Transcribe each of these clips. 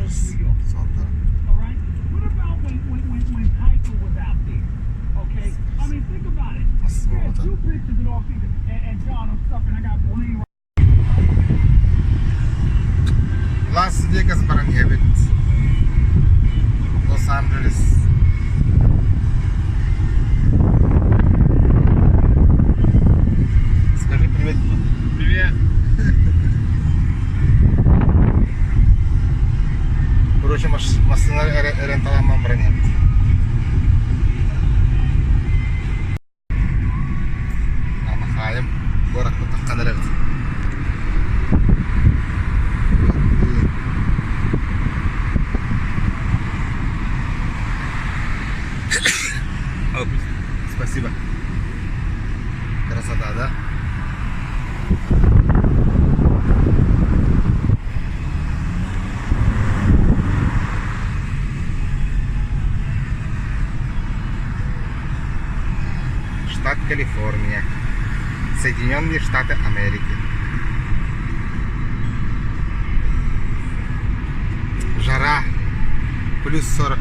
Andrews. Solda. All right. What about when Piper was out there? Okay. I mean, think about it. Nasıl Yeah, oldu? two pictures and all things. And John, I'm stuck and I got Blaine. Las Vegas barang evet. Los Angeles. Скажи привет. Привет. Короче, машина ренталанман бронет. Анахаем. Город Путахканарев. Спасибо. Красота, да? Штат Калифорния. Соединенные Штаты Америки. Жара. Плюс 40.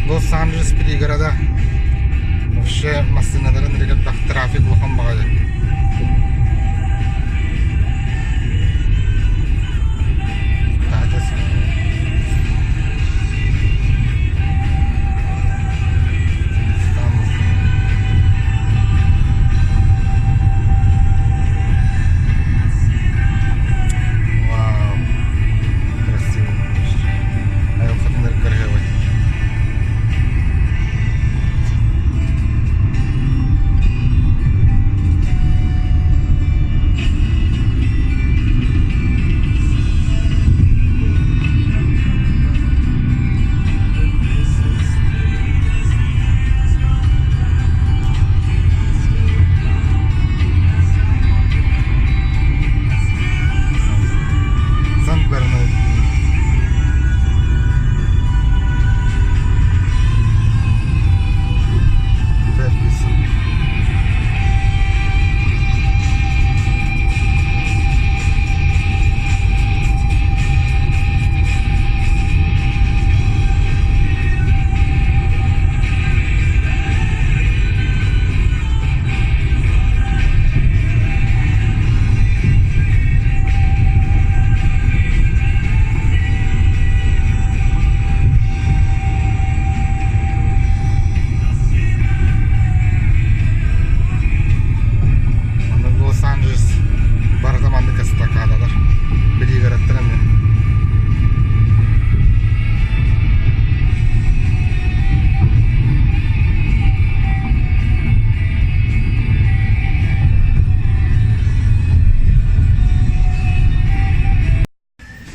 Лос-Анджелес пригорода. Вообще машиналарын регатах трафик лохан багады. Вау. Красиво. А я хотел наркаргавать.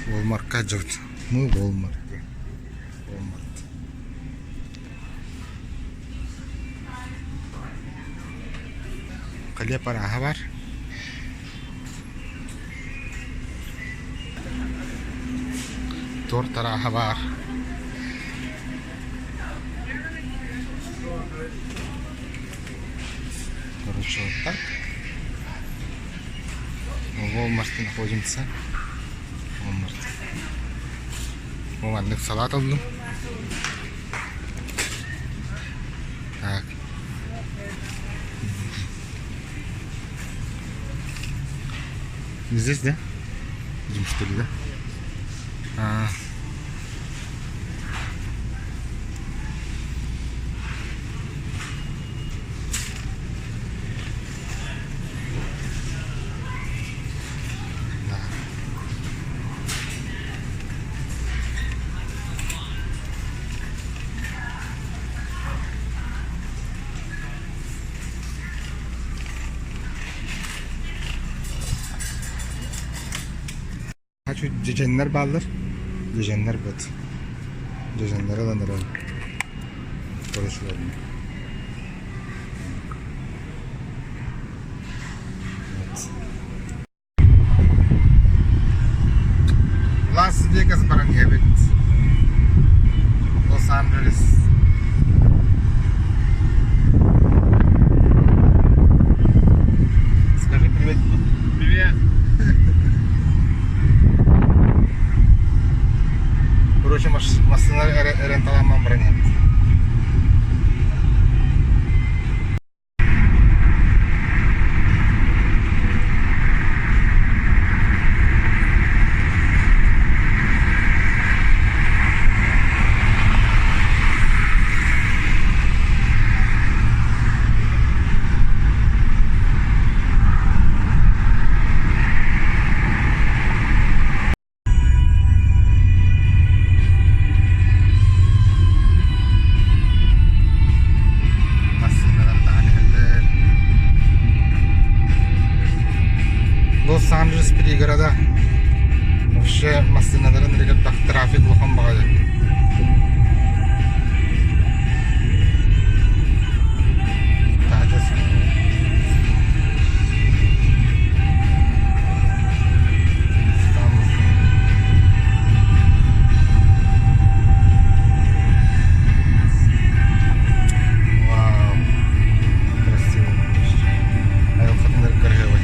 Walmart'қа жүрді. Мы Walmart'те. Walmart. Қалия параға бар. Тор тараға бар. Короче, вот так. Мы в Walmart'те находимся. Walmart. Мамандык салат алдым. Так. Здесь, да? Идем, что ли, да? şu cecenler bağlar. Cecenler bat. Cecenler alanlar alalım. Konuşuyorum. Evet. Las Vegas barang evet. Los Angeles. Скажи привет. Привет. Короче, машина рентала бронет. Лос-Анджелес пригорода. Вообще машиналарын регатах трафик лохан багады. Тажас. Estamos. Вау. Красиво. А я ухожу на Каргавай.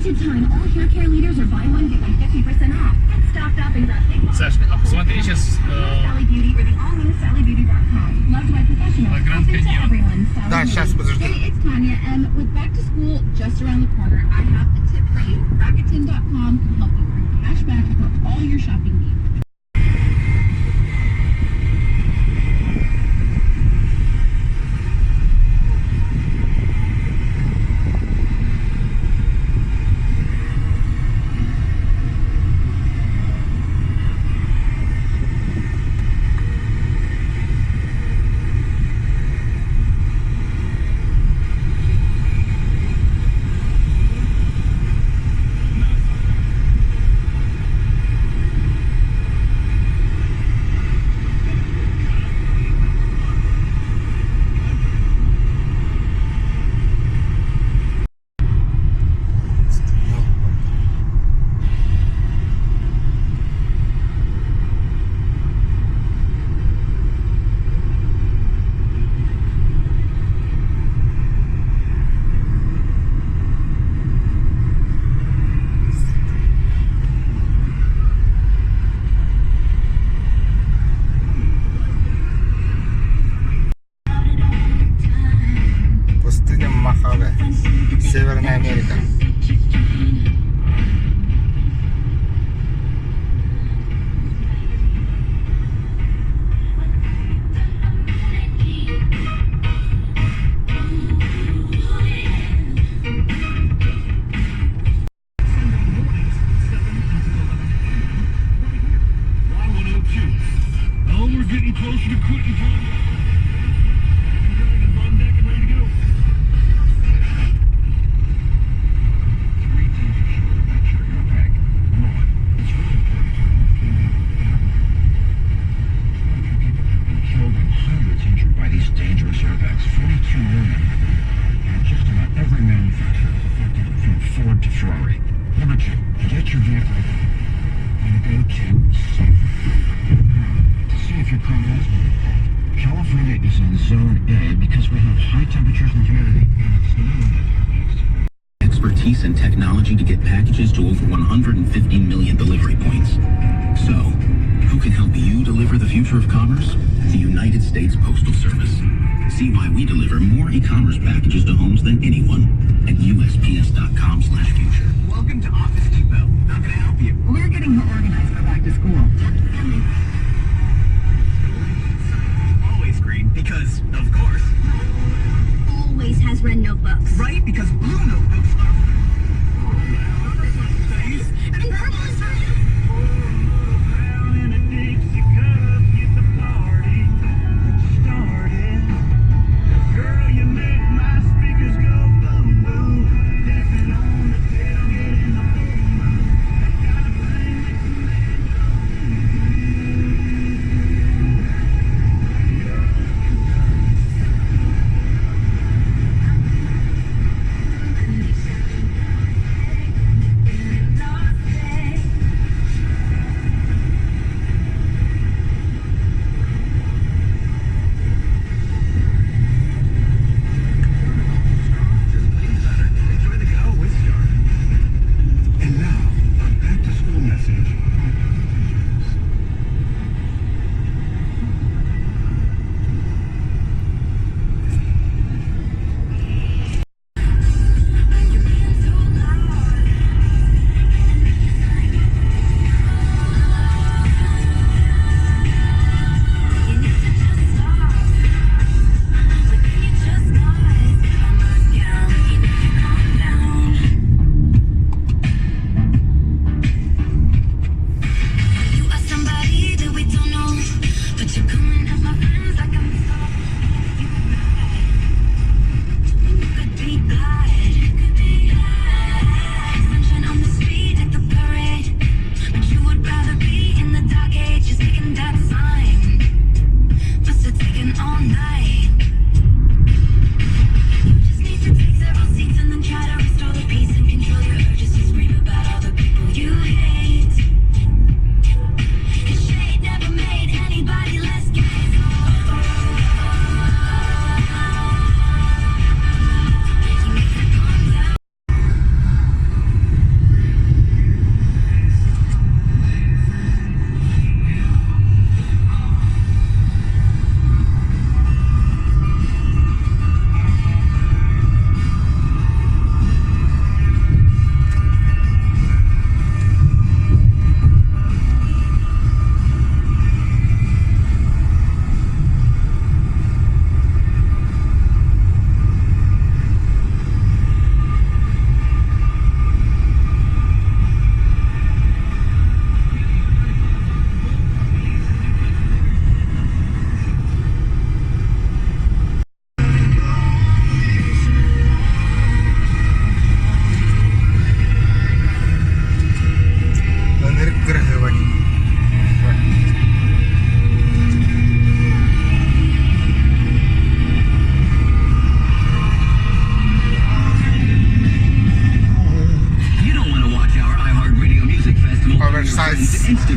limited time, all hair care leaders are buy one, get one 50% off. Get stocked up and grab big box. Саш, а посмотри сейчас Sally Beauty or the all-new SallyBeauty.com. Loved by professionals. Grand Open to Canyon. everyone. Sally Да, Beauty. сейчас, подожди. Hey, it's Tanya, and with back to school just around the corner, I have a tip for you. Rakuten.com can help you earn cash back for all your shopping needs. Пустыня Мохаве, Северная Америка. Oh, we're getting closer to quitting time. On deck and ready to go. Three things you should make sure you're back. One, it's really important to know if you're been killed and hundreds injured by these dangerous airbags. 42 million. And just about every manufacturer is affected, from Ford to Ferrari. Number two, get your vehicle and go to safe. To see if your car has been. California is in Zone A because we have high temperatures and humidity, and it's known that airbags Expertise and technology to get packages to over 150 million delivery points. So, who can help you deliver the future of commerce? The United States Postal Service. See why we deliver more e-commerce packages to homes than anyone at USPS.com/future. Welcome to Office Depot. How can I help you? We're getting her organized for back to school. Always green, because, of course. Always has red notebooks. Right? Because blue notebooks are... And purple is red. Down in a Dixie cup, get the party started. Girl, you make my speakers go boom boom. Dancing on the tailgate in the boom boom. That kind of thing makes a man go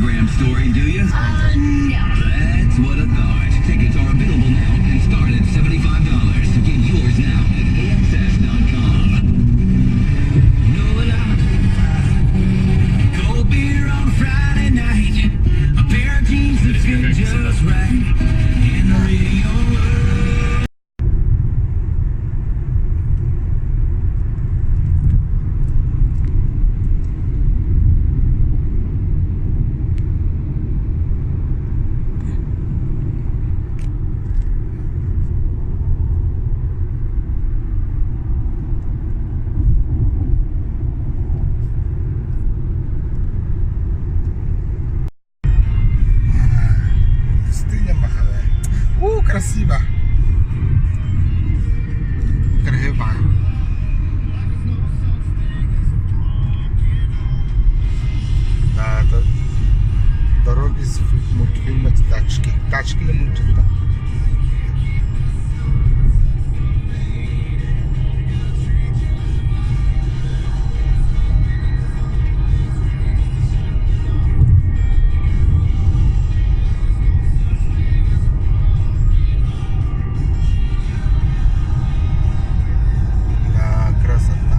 Instagram story, do you? No. That's what I thought. Tickets are available now and start at $75. Get yours now at AXS.com. Know what I'm cold beer on Friday night. A pair of jeans that fit just right. And the radio. Пустыня Маховая. Красиво. Красиво. Да, это дороги из мультфильма «Тачки». «Тачки» или мультфильм? Да, красота.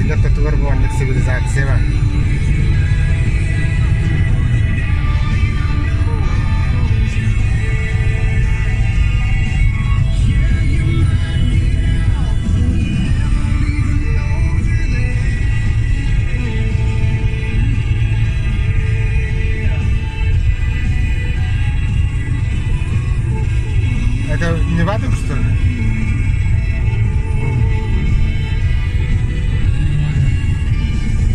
двигаться турбо цивилизация. Это Невада, что ли?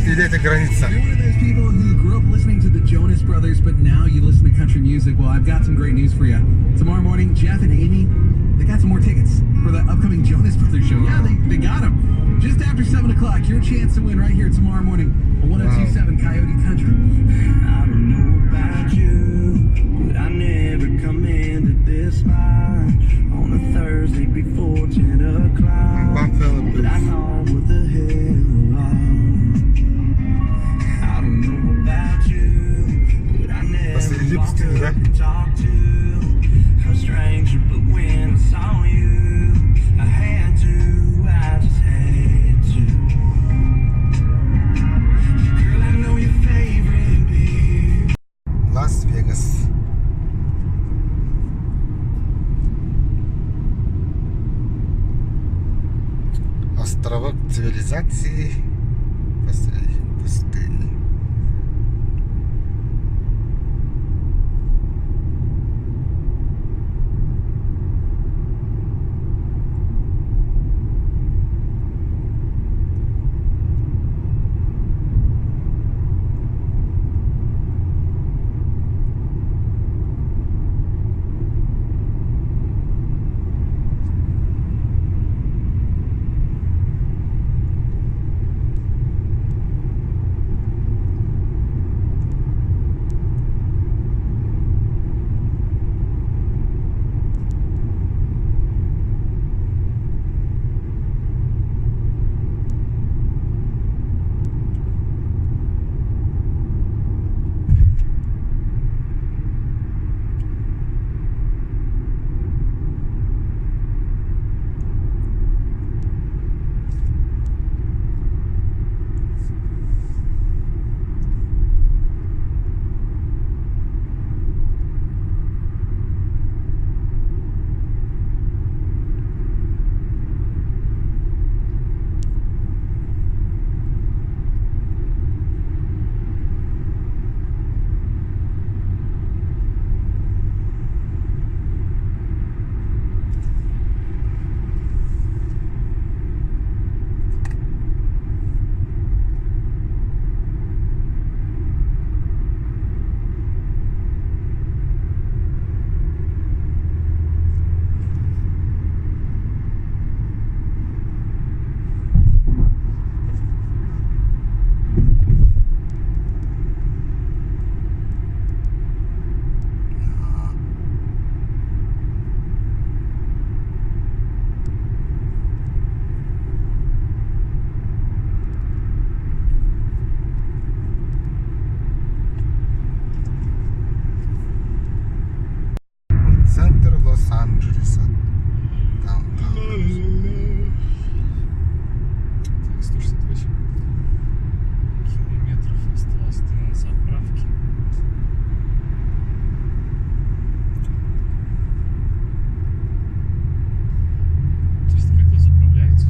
Или это граница? You're one of those people who grew up listening to the Jonas Brothers, but now you listen to country music. Well, I've got some great news for you. Tomorrow morning, Jeff and Amy, they got some more tickets for the upcoming Jonas Brothers show. Yeah, they got them. Just after 7 o'clock, your chance to win right here tomorrow morning on 102.7 Coyote Country. I don't know about you, but I never commanded this line on a Thursday before 10 o'clock. Buffalo But I Blues. know what the hell I don't know about you, but I never Посреди walked пустыни, up да? and talked to a stranger, but when I saw you, I had to, I just had to. Girl, I know your favorite beer. Лас-Вегас. Островок цивилизации посреди пустыни. Центр Лос-Анджелеса. Там. 168 километров осталось до заправки. То есть как это заправляется?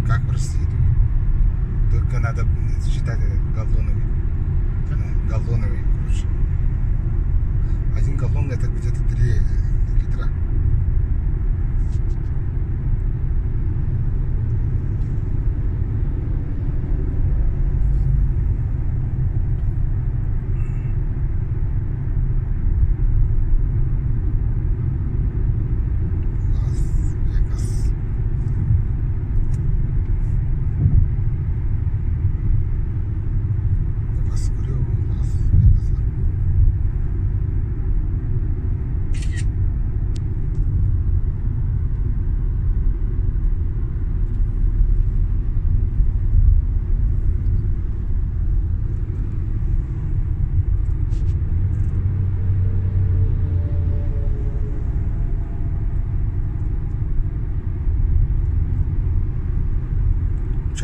Как в России. Только надо считать галлонами. Галлонами, короче. Один галлон это где-то 3 литра. Лас-Вегас. Раскурю Лас-Вегаса.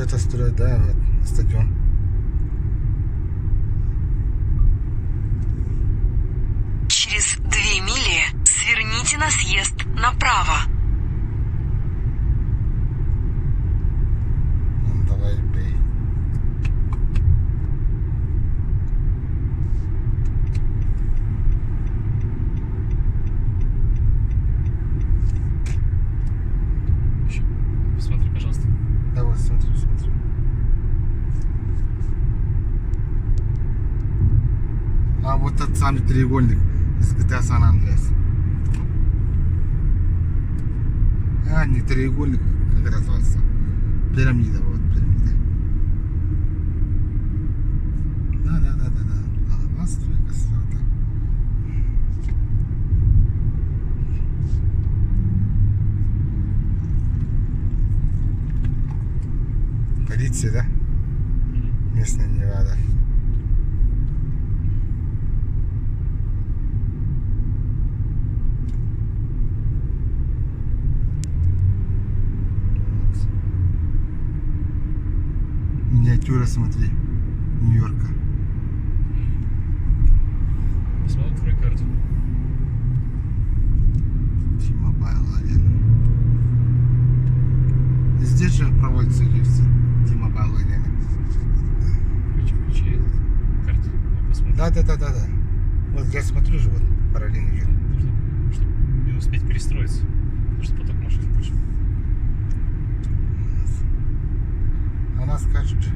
Что-то строят, да, вот, стадион. Через 2 мили сверните на съезд направо. Ну, давай, бей. Посмотри, пожалуйста. Да, вот, смотри, смотри. А вот тот самый треугольник из GTA San Andreas. А, не треугольник, как это называется? Пирамида, вот, пирамида. Да. А, стройка сразу. Полиция, да? Местная Невада. Миниатюра, смотри, Нью-Йорка. Посмотри твою карту. T-Mobile Arena. Здесь же проводится UFC. T-Mobile Arena. Включи этот карту. Я посмотрю. Да. Вот я смотрю же, вот параллельно идет. Нужно, чтобы не успеть перестроиться. Потому что поток машин больше. Она скажет же.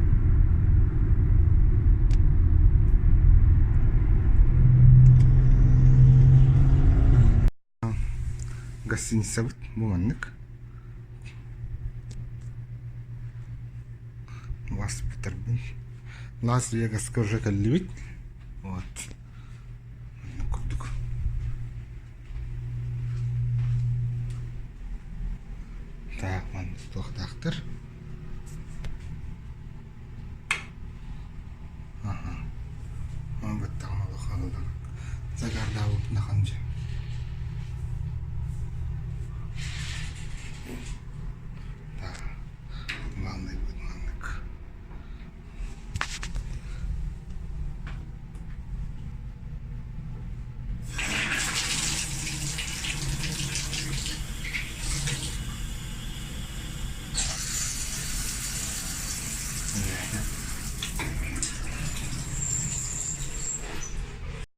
Гостиница Муаннык. Лас-Вегасқа уже кәллебет. Вот. Күрдік. Так, ман тоқтақтыр.